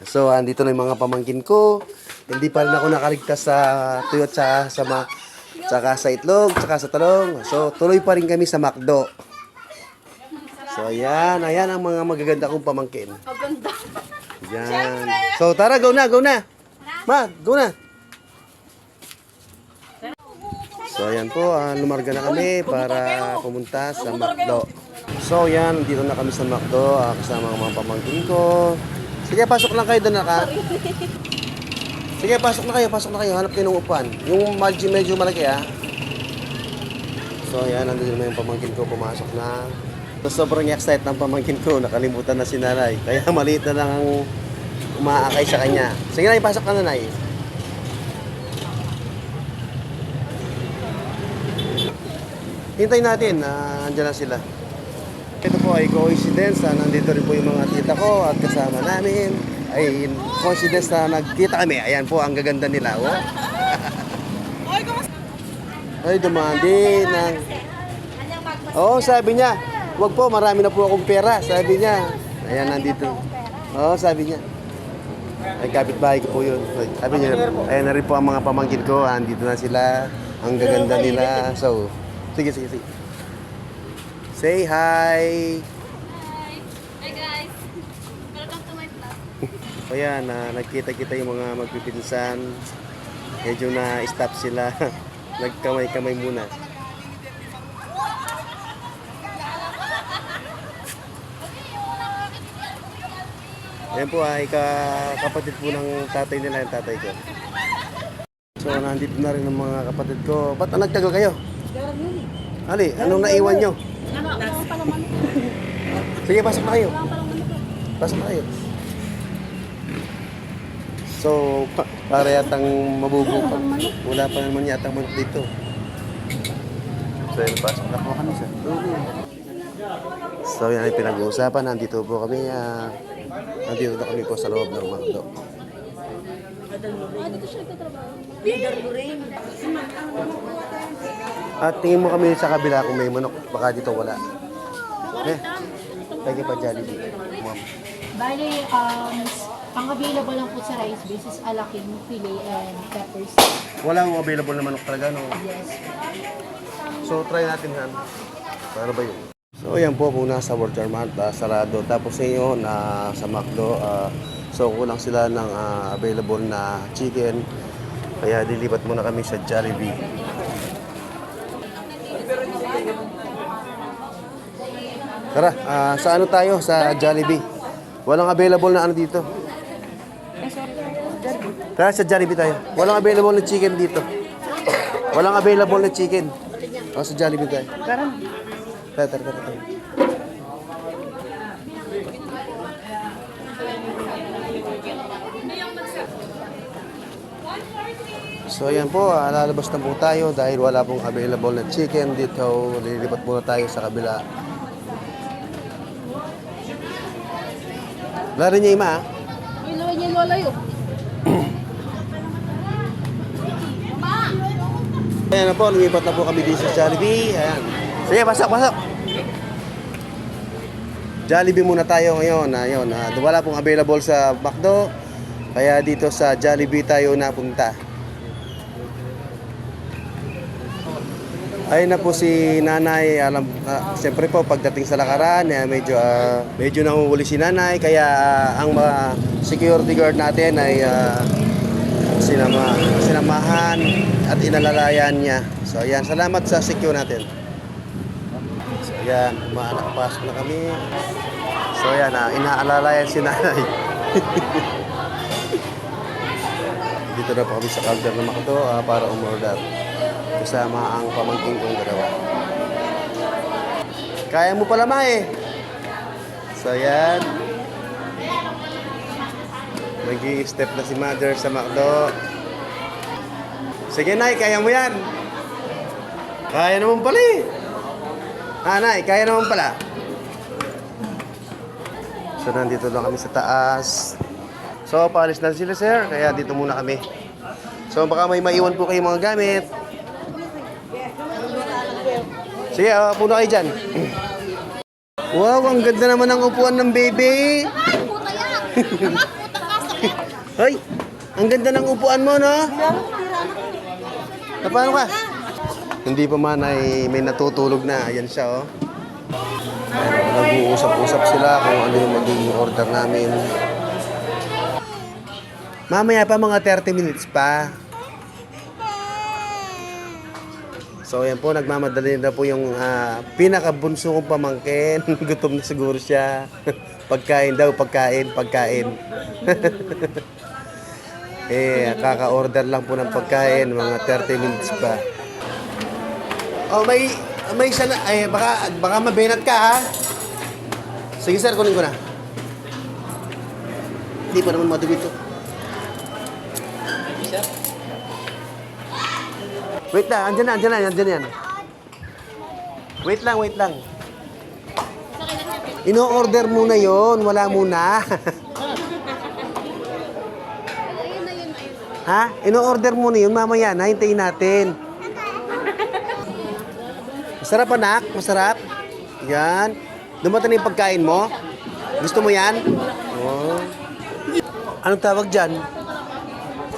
So, andito na yung mga pamangkin ko. Hindi pa rin ako nakaligtas sa tuyot tsaka sa itlog, tsaka sa talong. So, tuloy pa rin kami sa McDo. So, ayan ang mga magaganda kong pamangkin. Maganda. Yan. So, tara, go na. Ma, go na. So, ayan po, lumarga na kami para pumunta sa McDo. So, yan, dito na kami sa McDo, kasama ang mga pamangkin ko. Sige, pasok lang kayo doon, naka. Sige, pasok na kayo. Hanap kayo ng upuan. Yung medyo malaki, ha. So, yan, nandito na yung pamangkin ko, pumasok na. So, sobrang excited ng pamangkin ko, nakalimutan na si nanay. Kaya maliit na lang ang umaakay sa kanya. Sige na, pasok ka na, nanay. Hintayin natin, andyan na sila. Ito po ay coincidence na nandito rin po yung mga tita ko at kasama namin. Ay, coincidence na nagkita kami. Ayan po, ang gaganda nila. Oh. Ay, dumandi ng... Oo, sabi niya. Wag po, marami na po akong pera. Sabi niya. Ayan, nandito. Oo, sabi niya. Ay, kapitbahay ko po yun. Sabi niya, ayan na rin po ang mga pamangkin ko. Andito na sila. Ang gaganda nila. So, sige. Say hi! Hi guys! Welcome to my vlog. Ayan, nagkita-kita yung mga magpipinsan. Medyo na-stop sila. Nagkamay-kamay muna. Ayan po ay kapatid po ng tatay nila, yung tatay ko. So, nandito na rin ang mga kapatid ko. Ba't nagtagal kayo? Ali, anong naiwan nyo? Sige, pasok na kayo. So, para yatang mabubukang. Wala pa naman yatang manok dito. So, yun, pasok na po kami sa dulo. So, yan ay pinag-uusapan. Nandito po kami. Nandito na kami po sa loob ng McDo. At tingin mo kami sa kabila kung may manok. Baka dito wala. Lagi pa Jollibee, ma'am. Bali, ang available lang po sa rice base is alaking, filet, and peppers. Walang available na manok talaga, no? Yes. So, try natin yan. Para ba yun? So, ayan po, muna sa Walter Mart, sarado. Tapos ngayon, sa McDo, so kulang sila ng available na chicken. Kaya dilipat muna kami sa Jollibee. Tara, sa ano tayo? Sa Jollibee. Walang available na ano dito. Tara, sa Jollibee tayo. Walang available na chicken dito. Walang available na chicken. O, sa Jollibee tayo. Tara. So, ayan po. Lalabas na po tayo dahil wala pong available na chicken dito. Lilipat muna tayo sa kabila. Wala rin niya ima, ha? Inuwi niya yung lalayo. Ayan na po, lumipat na po kami dito sa Jollibee. Ayan. Sige, pasok. Jollibee muna tayo ngayon. Ayun, wala pong available sa McDo. Kaya dito sa Jollibee tayo napunta. Ayun na po si nanay. Siyempre po, pagdating sa lakaran, medyo nahuhuli si nanay. Kaya ang security guard natin ay sinamahan at inalalayan niya. So, ayan. Salamat sa secure natin. So, ayan. Nakapasok na kami. So, ayan. Inaalalayan si nanay. Dito na po kami sa counter ng McDo para umorder. Kasama ang pamangkin kong dalawa. Kaya mo pala, ma, eh. So, ayan. Nag-i-step na si mother sa McDo. Sige, Nay, kaya mo yan. Kaya naman pala, eh. Nay, kaya naman pala. So, nandito lang kami sa taas. So, paalis na sila, sir. Kaya dito muna kami. So, baka may maiwan po kayong mga gamit. Sige, puno kayo dyan. Wow, ang ganda naman ng upuan ng baby. Puta yan! Puta ka sa Hoy, ang ganda ng upuan mo, no? Paano ka? Hindi pa man ay may natutulog na. Ayan siya, oh. Nag-uusap-usap sila kung ano yung magiging order namin. Mamaya pa, mga 30 minutes pa. So, ayan po, nagmamadali na po yung pinakabunso kong pamangkin. Gutom na siguro siya. Pagkain daw, pagkain. Kaka-order lang po ng pagkain, mga 30 minutes pa. Oh, may isa na, baka mabenat ka, ha? Sige, sir, kunin ko na. Hindi pa naman madumi ito. Wait lang, andyan yan. Wait lang. Ino-order muna yon, wala muna. Ha? Ino-order muna yun, mamaya na, hintayin natin. Masarap, anak? Masarap? Yan. Dumating na yung pagkain mo? Gusto mo yan? Oh. Anong tawag dyan?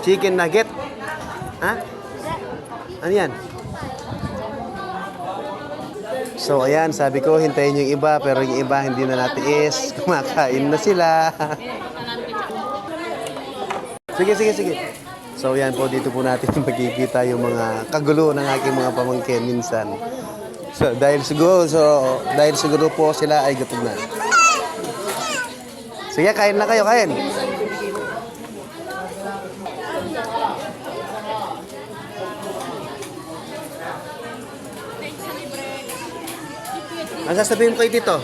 Chicken nugget? Ha? Ano yan? So, ayan, sabi ko, hintayin yung iba, pero yung iba hindi na natiis. Kumakain na sila. Sige. So, yan po, dito po natin makikita yung mga kagulo ng aking mga pamangkin minsan. So, dahil siguro po sila ay gutom na. Sige, kain na kayo, kain. Ang sasabihin mo kay Tito?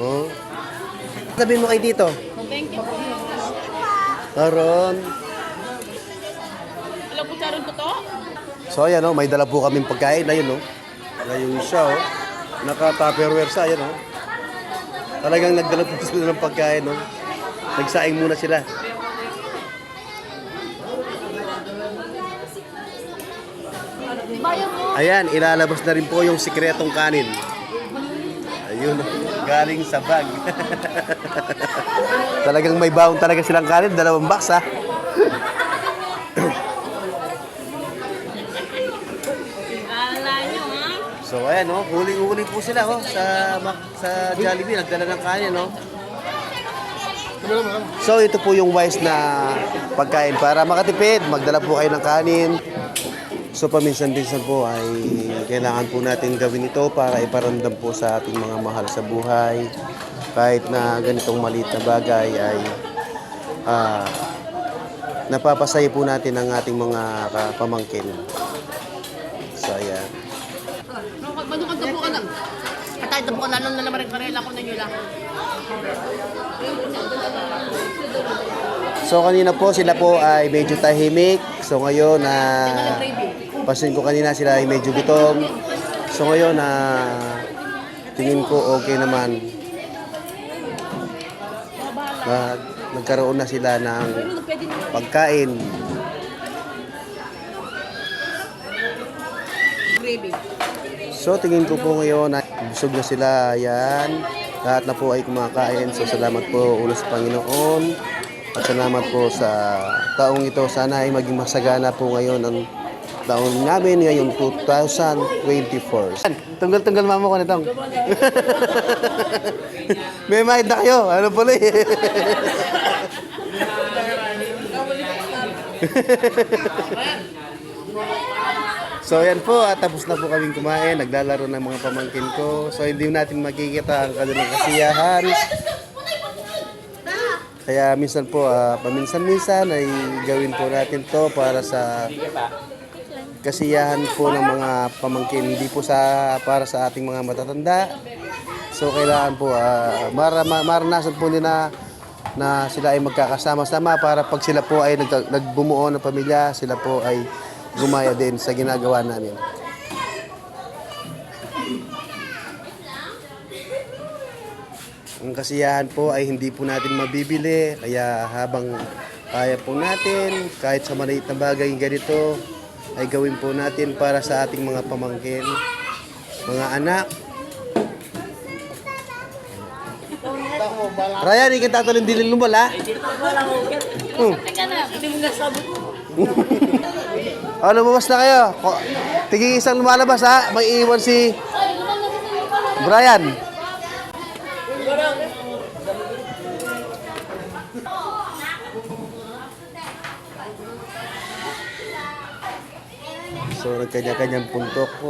Oh. Sabihin mo kay Tito? Thank you. Karon. Alam po charon ko to? So ayan, oh, may dala po kaming pagkain. Ayun, oh. Ayun siya, oh. Naka-tupperware siya, ayan, oh. Talagang nagdala po sila ng pagkain, oh. Nagsaing muna sila. Ayan, ilalabas na rin po yung sikretong kanin. Ayun, galing sa bag. Talagang may baon talaga silang kanin, 2 box, ha. Alala nyo, ha? So ayan, oh, huling-huli po sila, oh, sa Jollibee, nagdala ng kanin, oh. So ito po yung wise na pagkain para makatipid, magdala po kayo ng kanin. So paminsan-minsan po ay kailangan po natin gawin ito para iparamdam po sa ating mga mahal sa buhay. Kahit na ganitong maliit na bagay ay napapasaya po natin ang ating mga pamangkin. So ayan. Manukad na po ka na. Katay na po ka lalong na naman rin karela ko na nyo lang. So kanina po sila po ay medyo tahimik. So ngayon pasin ko kanina sila ay medyo gutom. So ngayon tingin ko okay naman. Nagkaroon na sila ng pagkain. So tingin ko po ngayon na busog na sila. Ayan. Lahat na po ay kumakain. So salamat po ulo sa Panginoon. At salamat po sa taong ito. Sana ay maging masagana po ngayon ang taon namin ngayong 2024. Tunggal-tunggal mama ko nitong. May mahid na kayo. Ano pala eh. So yan po, tapos na po kaming kumain. Naglalaro ng mga pamangkin ko. So hindi natin makikita ang kanilang kasiyahan. Kaya minsan po, paminsan-minsan ay gawin po natin to para sa kasiyahan po ng mga pamangkin, hindi po para sa ating mga matatanda. So kailangan po maranasan po nila na sila ay magkakasama-sama para pag sila po ay nagbumuo ng pamilya, sila po ay gumaya din sa ginagawa namin. Ang kasiyahan po ay hindi po natin mabibili, kaya habang kaya po natin, kahit sa maliit na bagay ganito, ay gawin po natin para sa ating mga pamangkin, mga anak. Ryan, ikan tatalon din lumal, ha? Lumabas na kayo. Tiging isang lumalabas, ha? May iwan si Brian. So, nagkanya-kanyang puntok po.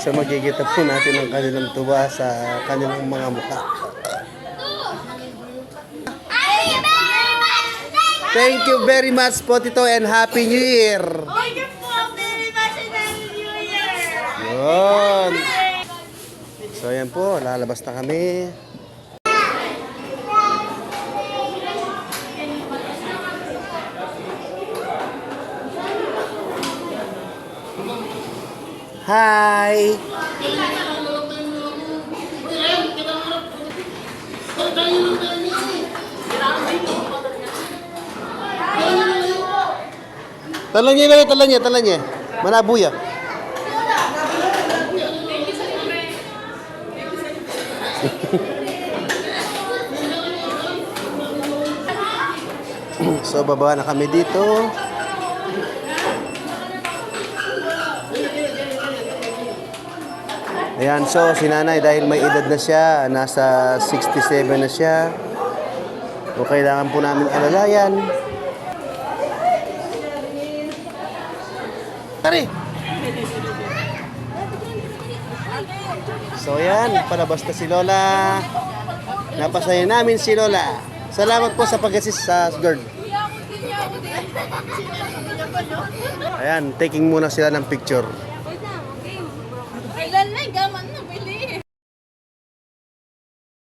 So, magkikita po natin ang kanilang tuwa sa kanilang mga mukha. Thank you very much po, Tito, and Happy New Year! Thank you po very much and Happy New Year! Yun! So, ayan po, lalabas na kami. Hi! Talan niya. Manabuya. So, baba na kami dito. Ayan, so si nanay dahil may edad na siya, nasa 67 na siya. So, kailangan po namin alalayan. Tari! So, ayan, palabas na si Lola. Napasaya namin si Lola. Salamat po sa pag-assist sa girl. Ayan, taking muna sila ng picture.